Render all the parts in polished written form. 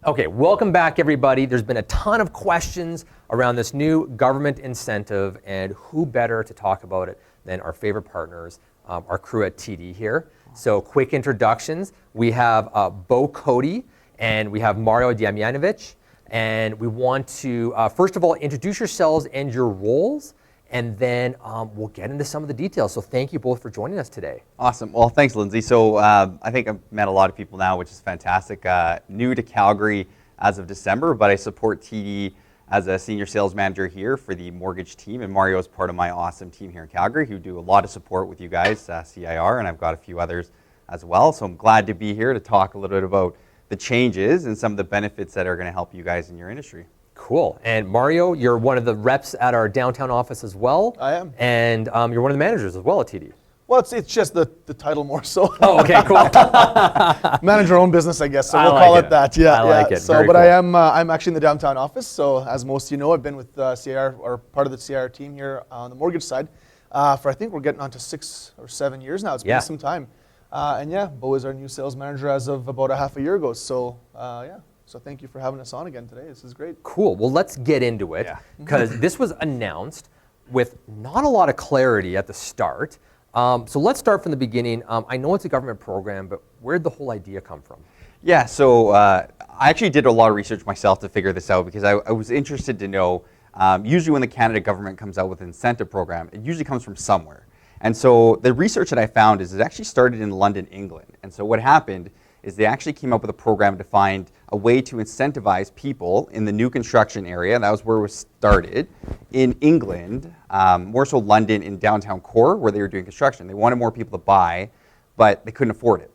Okay, welcome back everybody. There's been a ton of questions around this new government incentive, and who better to talk about it than our favorite partners, our crew at TD here. So quick introductions. We have Bo Cody and we have Mario Damjanovic, and we want to first of all introduce yourselves and your roles, and then we'll get into some of the details. So thank you both for joining us today. Awesome. Well, thanks, Lindsay. So I think I've met a lot of people now, which is fantastic. New to Calgary as of December, but I support TD as a senior sales manager here for the mortgage team. And Mario is part of my awesome team here in Calgary who do a lot of support with you guys, CIR, and I've got a few others as well. So I'm glad to be here to talk a little bit about the changes and some of the benefits that are going to help you guys in your industry. Cool. And Mario, you're one of the reps at our downtown office as well. I am. And you're one of the managers as well at TD. Well, it's just the title more so. Oh, okay, cool. Manage our own business, I guess. So we'll like call it that. Yeah, I like it. So, Very but cool. I'm actually in the downtown office. So, as most of you know, I've been with CIR or part of the CIR team here on the mortgage side for I think we're getting on to 6 or 7 years now. It's been some time. And yeah, Bo is our new sales manager as of about a half a year ago. So yeah. So thank you for having us on again today. This is great. Cool. Well, let's get into it, because this was announced with not a lot of clarity at the start. So let's start from the beginning. I know it's a government program, but where did the whole idea come from? Yeah, so I actually did a lot of research myself to figure this out because I was interested to know, usually when the Canada government comes out with an incentive program, it usually comes from somewhere. And so the research that I found is it actually started in London, England. And so what happened is they actually came up with a program to find a way to incentivize people in the new construction area. That was where it was started in England, more so London in downtown core where they were doing construction. They wanted more people to buy, but they couldn't afford it.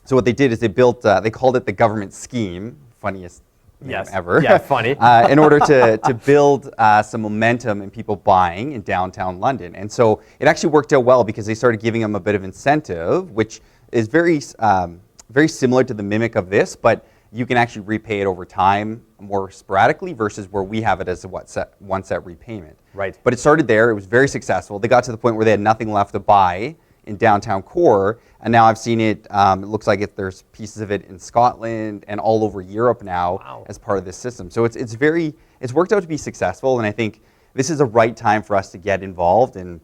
So what they did is they built, they called it the government scheme, funniest name ever. Yeah, funny. In order to build some momentum in people buying in downtown London. And so it actually worked out well because they started giving them a bit of incentive, which is very similar to the mimic of this, but you can actually repay it over time more sporadically versus where we have it as a one set repayment. Right. But it started there. It was very successful. They got to the point where they had nothing left to buy in downtown core, and now I've seen it. It looks like there's pieces of it in Scotland and all over Europe now as part of this system. So it's worked out to be successful, and I think this is a right time for us to get involved and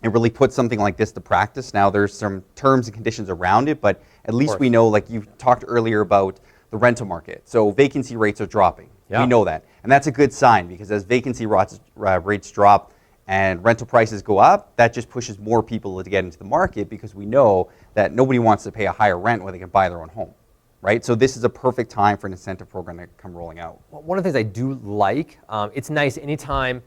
really put something like this to practice. Now there's some terms and conditions around it, but at least we know, like you talked earlier about the rental market. So vacancy rates are dropping. We know that. And that's a good sign because as vacancy rates drop and rental prices go up, that just pushes more people to get into the market because we know that nobody wants to pay a higher rent when they can buy their own home, right? So this is a perfect time for an incentive program to come rolling out. Well, one of the things I do like, it's nice anytime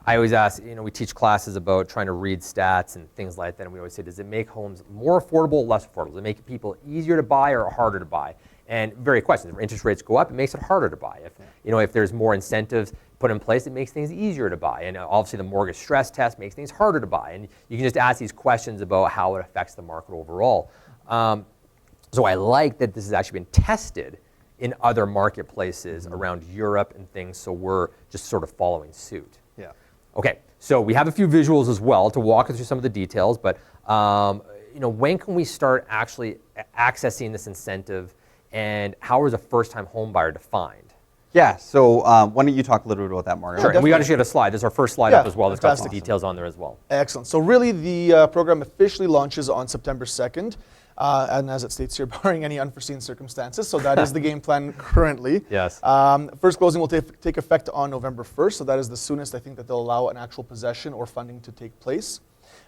I always ask, we teach classes about trying to read stats and things like that, and we always say, does it make homes more affordable or less affordable? Does it make people easier to buy or harder to buy? And very questions. If interest rates go up, it makes it harder to buy. If there's more incentives put in place, it makes things easier to buy. And obviously the mortgage stress test makes things harder to buy. And you can just ask these questions about how it affects the market overall. So I like that this has actually been tested in other marketplaces around Europe and things, so we're just sort of following suit. Yeah. Okay, so we have a few visuals as well to walk us through some of the details, but when can we start actually accessing this incentive, and how is a first-time home buyer defined? Yeah, so why don't you talk a little bit about that, Mario? Sure, and we got to show a slide. This is our first slide up as well. That's got some details on there as well. Excellent. So really the program officially launches on September 2nd. And as it states here, barring any unforeseen circumstances. So that is the game plan currently. Yes. First closing will take effect on November 1st. So that is the soonest I think that they'll allow an actual possession or funding to take place.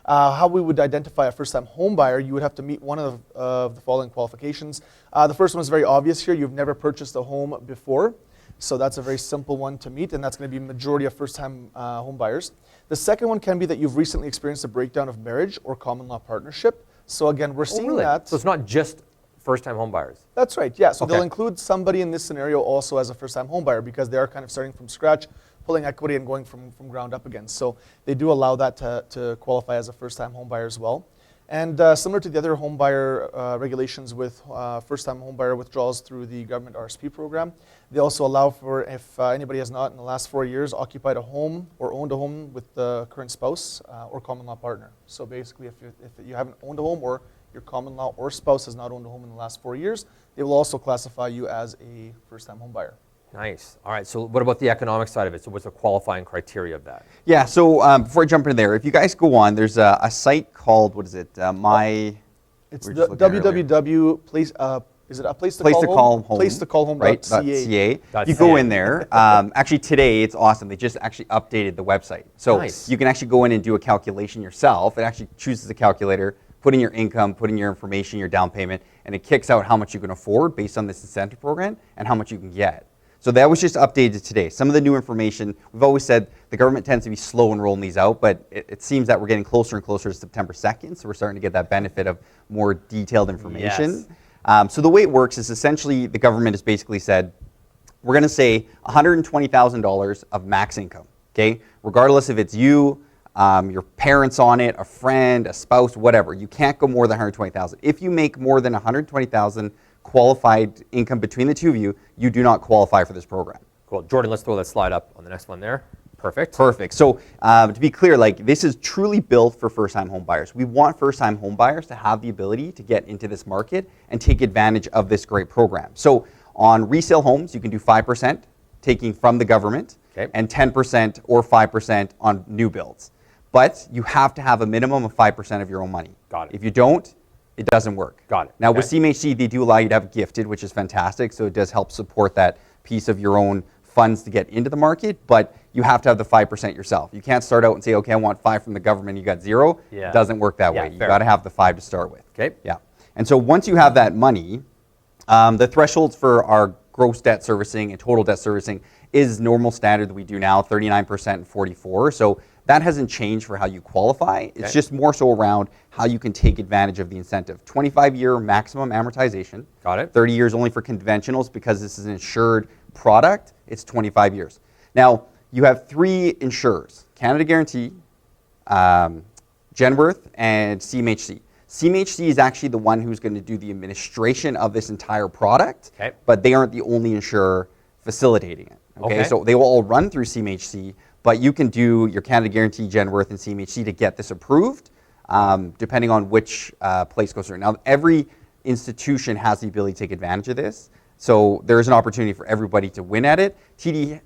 How we would identify a first-time home buyer, you would have to meet one of the following qualifications. The first one is very obvious here. You've never purchased a home before. So that's a very simple one to meet, and that's going to be majority of first-time home buyers. The second one can be that you've recently experienced a breakdown of marriage or common law partnership. So again, we're seeing that. So it's not just first-time home buyers? That's right, yeah. So they'll include somebody in this scenario also as a first-time home buyer because they are kind of starting from scratch, pulling equity and going from ground up again. So they do allow that to qualify as a first-time home buyer as well. And similar to the other home buyer regulations with first-time home buyer withdrawals through the government RSP program, they also allow for if anybody has not in the last 4 years occupied a home or owned a home with the current spouse or common law partner. So basically if you haven't owned a home or your common law or spouse has not owned a home in the last 4 years, they will also classify you as a first-time home buyer. Nice. All right. So what about the economic side of it? So what's the qualifying criteria of that? Yeah, so before I jump into there, if you guys go on, there's a site called, what is it, It's we were the just looking at it www. Place, is it a place to place call to home? call home, Place to call home. right? .ca. .ca. You go in there. Actually, today it's awesome. They just actually updated the website, so Nice. you can actually go in and do a calculation yourself. It actually chooses a calculator, put in your income, put in your information, your down payment, and it kicks out how much you can afford based on this incentive program and how much you can get. So that was just updated today. Some of the new information, we've always said the government tends to be slow in rolling these out, but it seems that we're getting closer and closer to September 2nd, so we're starting to get that benefit of more detailed information. Yes. So the way it works is essentially the government has basically said, we're going to say $120,000 of max income, okay? Regardless if it's you, your parents on it, a friend, a spouse, whatever. You can't go more than $120,000. If you make more than $120,000 qualified income between the two of you, you do not qualify for this program. Cool. Jordan, let's throw that slide up on the next one there. Perfect. Perfect. So to be clear, like this is truly built for first-time home buyers. We want first-time home buyers to have the ability to get into this market and take advantage of this great program. So on resale homes, you can do 5% taking from the government, okay, and 10% or 5% on new builds. But you have to have a minimum of 5% of your own money. Got it. If you don't, it doesn't work. Got it. Now Okay. with CMHC, they do allow you to have gifted, which is fantastic. So it does help support that piece of your own funds to get into the market, but you have to have the 5% yourself. You can't start out and say, okay, I want 5 from the government, you got 0. Yeah. It doesn't work that Yeah, way. You fair. got to have the 5 to start with. Okay. Yeah. And so once you have that money, the thresholds for our gross debt servicing and total debt servicing is normal standard that we do now, 39% and 44%. So that hasn't changed for how you qualify. It's just more so around how you can take advantage of the incentive. 25-year maximum amortization. Got it. 30 years only for conventionals because this is an insured product. It's 25 years. Now, you have 3 insurers, Canada Guarantee, Genworth, and CMHC. CMHC is actually the one who's going to do the administration of this entire product, Okay. but they aren't the only insurer facilitating it. Okay, so they will all run through CMHC, but you can do your Canada Guarantee, Genworth, and CMHC to get this approved, depending on which place goes through. Now, every institution has the ability to take advantage of this, so there's an opportunity for everybody to win at it. TD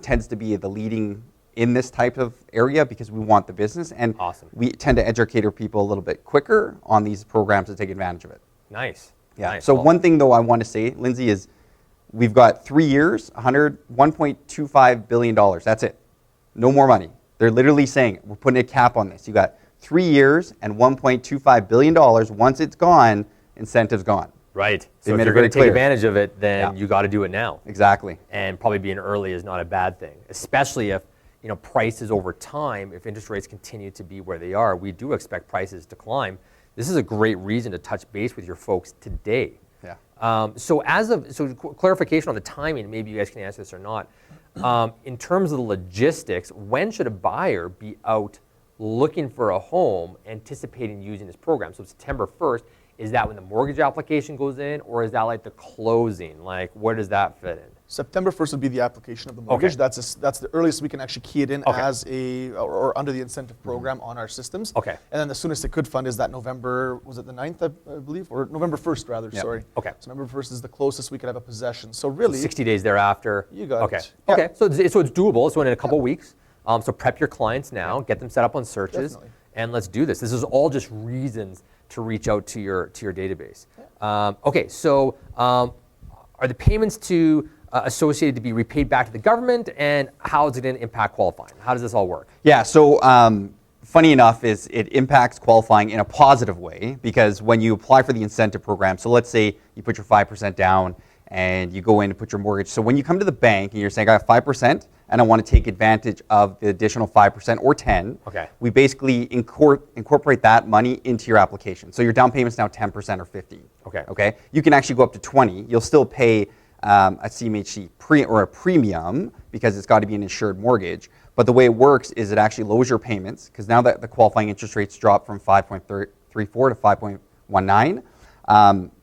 tends to be the leading in this type of area because we want the business, and Awesome. we tend to educate our people a little bit quicker on these programs to take advantage of it. Nice. Yeah. Nice. So Well, one thing though I want to say, Lindsay, is we've got 3 years, $1.25 billion. That's it. No more money. They're literally saying we're putting a cap on this. You got 3 years and $1.25 billion. Once it's gone, incentive's gone. Right. They So if made you're it very going to take clear. advantage of it, then Yeah. you got to do it now. Exactly. And probably being early is not a bad thing, especially if prices over time, if interest rates continue to be where they are, we do expect prices to climb. This is a great reason to touch base with your folks today. Yeah. So clarification on the timing, maybe you guys can answer this or not. In terms of the logistics, when should a buyer be out looking for a home, anticipating using this program? So September 1st, is that when the mortgage application goes in, or is that like the closing? Like, where does that fit in? September 1st would be the application of the mortgage. Okay. that's the earliest we can actually key it in Okay. as or under the incentive program on our systems. Okay. And then the soonest it could fund is that November, was it the 9th, I believe? Or November 1st, rather, Yep. sorry. Okay. So November 1st is the closest we could have a possession. So really, 60 days thereafter. You got okay. it. Yeah. Okay. So it's doable. So in a couple weeks. So prep your clients now, get them set up on searches, Definitely. and let's do this. This is all just reasons to reach out to your database. Okay. So are the payments associated to be repaid back to the government, and how is it going to impact qualifying? How does this all work? Yeah, so funny enough is it impacts qualifying in a positive way because when you apply for the incentive program, so let's say you put your 5% down and you go in and put your mortgage. So when you come to the bank and you're saying I have 5% and I want to take advantage of the additional 5% or 10, Okay. we basically incorporate that money into your application. So your down payment's now 10% or 15. Okay. Okay. You can actually go up to 20. You'll still pay a CMHC or a premium because it's got to be an insured mortgage. But the way it works is it actually lowers your payments because now that the qualifying interest rates drop from 5.34 to 5.19,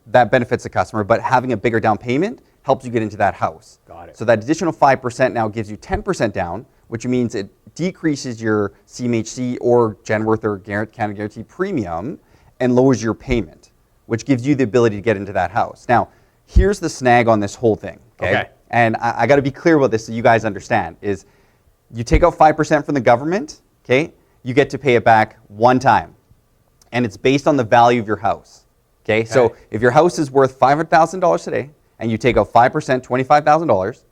that benefits the customer. But having a bigger down payment helps you get into that house. Got it. So that additional 5% now gives you 10% down, which means it decreases your CMHC or Genworth or Canada Guarantee premium and lowers your payment. which gives you the ability to get into that house. Now, here's the snag on this whole thing, okay? And I got to be clear about this so you guys understand, is you take out 5% from the government, okay? You get to pay it back one time. And it's based on the value of your house, okay? So if your house is worth $500,000 today, and you take out 5%, $25,000,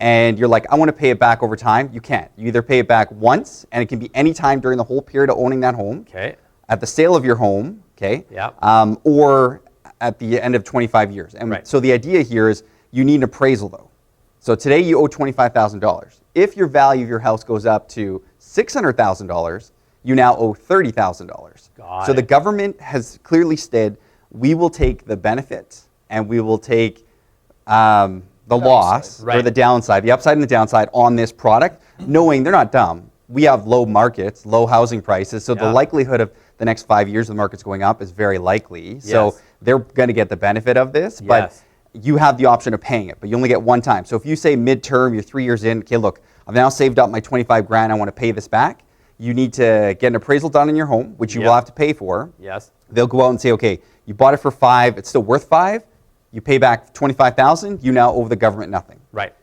and you're like, I want to pay it back over time, you can't. You either pay it back once, and it can be any time during the whole period of owning that home, at the sale of your home, or at the end of 25 years. And so the idea here is you need an appraisal though. So today you owe $25,000. If your value of your house goes up to $600,000, you now owe $30,000. So the government has clearly stated, we will take the benefit and we will take the loss or the downside, the upside and the downside on this product, knowing they're not dumb. We have low markets, low housing prices, so the likelihood of the next 5 years the market's going up is very likely. So they're going to get the benefit of this, but you have the option of paying it, but you only get one time. So if you say midterm, you're 3 years in, okay, look, I've now saved up my 25 grand, I want to pay this back. You need to get an appraisal done in your home, which you will have to pay for. They'll go out and say, okay, you bought it for 5, it's still worth 5. You pay back 25,000, you now owe the government nothing.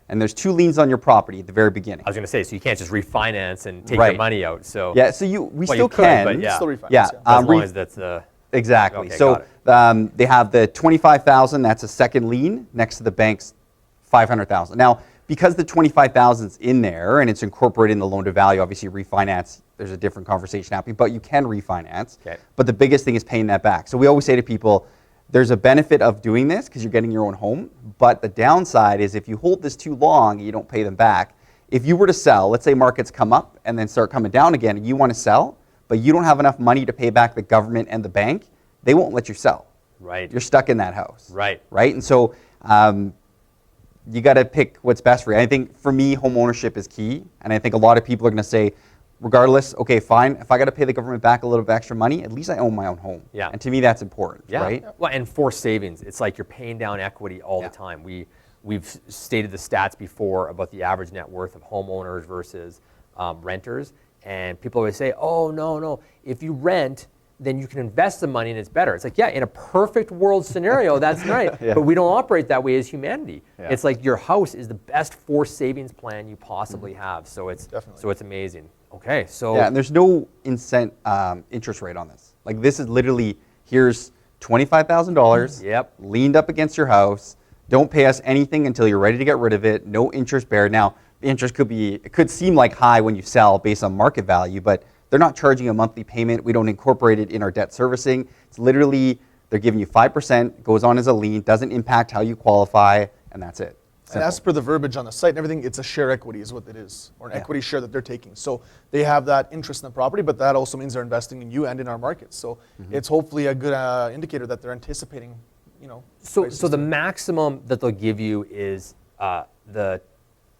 And there's 2 liens on your property at the very beginning. I was going to say, so you can't just refinance and take your money out. So so we still can. But Still refinance, as long as that's the exactly. Okay, so they have the 25,000. That's a second lien next to the bank's 500,000. Now, because the 25,000 is in there and it's incorporated in the loan to value, obviously refinance. There's a different conversation happening, but you can refinance. But the biggest thing is paying that back. So we always say to people, there's a benefit of doing this because you're getting your own home, but the downside is if you hold this too long, you don't pay them back. If you were to sell, let's say markets come up and then start coming down again, and you want to sell, but you don't have enough money to pay back the government and the bank, they won't let you sell. You're stuck in that house. Right? And so you got to pick what's best for you. I think for me, home ownership is key, and I think a lot of people are going to say, regardless, okay, fine, if I got to pay the government back a little bit of extra money, at least I own my own home. And to me, that's important, right? Well, and forced savings. It's like you're paying down equity all the time. We've stated the stats before about the average net worth of homeowners versus renters, and people always say, oh, no, if you rent, then you can invest the money and it's better. It's like, yeah, in a perfect world scenario, that's right. But we don't operate that way as humanity. It's like your house is the best forced savings plan you possibly have. So it's amazing. Okay, so and there's no interest rate on this. Like this is literally, here's $25,000 leaned up against your house. Don't pay us anything until you're ready to get rid of it. No interest beared. Now, the interest could seem like high when you sell based on market value, but they're not charging a monthly payment. We don't incorporate it in our debt servicing. It's literally, they're giving you 5%, goes on as a lien, doesn't impact how you qualify, and that's it. And as per the verbiage on the site and everything, it's a share equity is what it is, or an equity share that they're taking. So they have that interest in the property, but that also means they're investing in you and in our market. So it's hopefully a good indicator that they're anticipating, So the maximum that they'll give you is the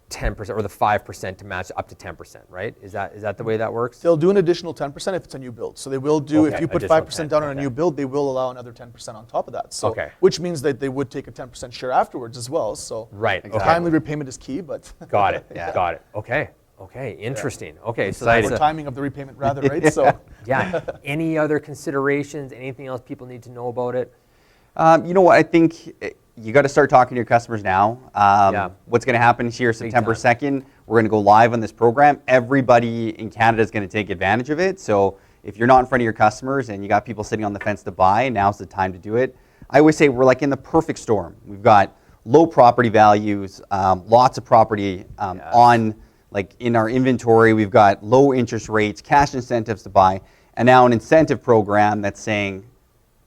10% or the 5% to match up to 10%, right? Is that the way that works? They'll do an additional 10% if it's a new build. So they will do, if you put 5% down on a new build, they will allow another 10% on top of that. So, which means that they would take a 10% share afterwards as well. So timely repayment is key, but. Got it. Got it. Okay. Interesting. Okay. So that's the timing of the repayment rather, right? So. Any other considerations? Anything else people need to know about it? You know what? I think you got to start talking to your customers now. What's going to happen here September 2nd, we're going to go live on this program. Everybody in Canada is going to take advantage of it. So if you're not in front of your customers and you got people sitting on the fence to buy, now's the time to do it. I always say we're like in the perfect storm. We've got low property values, lots of property on, like in our inventory. We've got low interest rates, cash incentives to buy, and now an incentive program that's saying,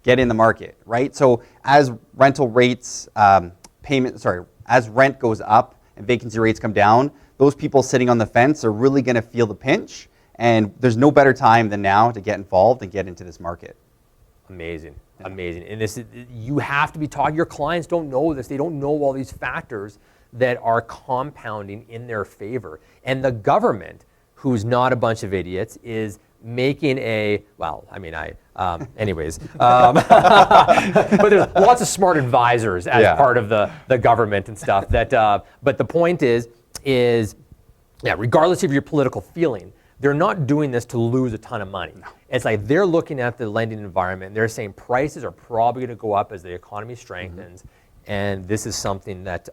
get in the market, right? So as rental rates, as rent goes up and vacancy rates come down, those people sitting on the fence are really going to feel the pinch. And there's no better time than now to get involved and get into this market. Amazing. And this, you have to be talking. Your clients don't know this. They don't know all these factors that are compounding in their favor. And the government, who's not a bunch of idiots, is making anyways. But there's lots of smart advisors as part of the government and stuff. But the point is regardless of your political feeling, they're not doing this to lose a ton of money. No. It's like they're looking at the lending environment, and they're saying prices are probably going to go up as the economy strengthens, and this is something that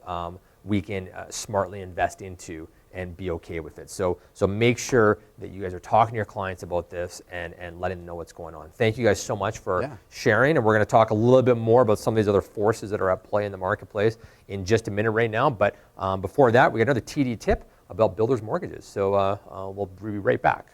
we can smartly invest into and be okay with it. So make sure that you guys are talking to your clients about this and letting them know what's going on. Thank you guys so much for sharing, and we're going to talk a little bit more about some of these other forces that are at play in the marketplace in just a minute right now. But before that, we got another TD tip about builders mortgages. So we'll be right back.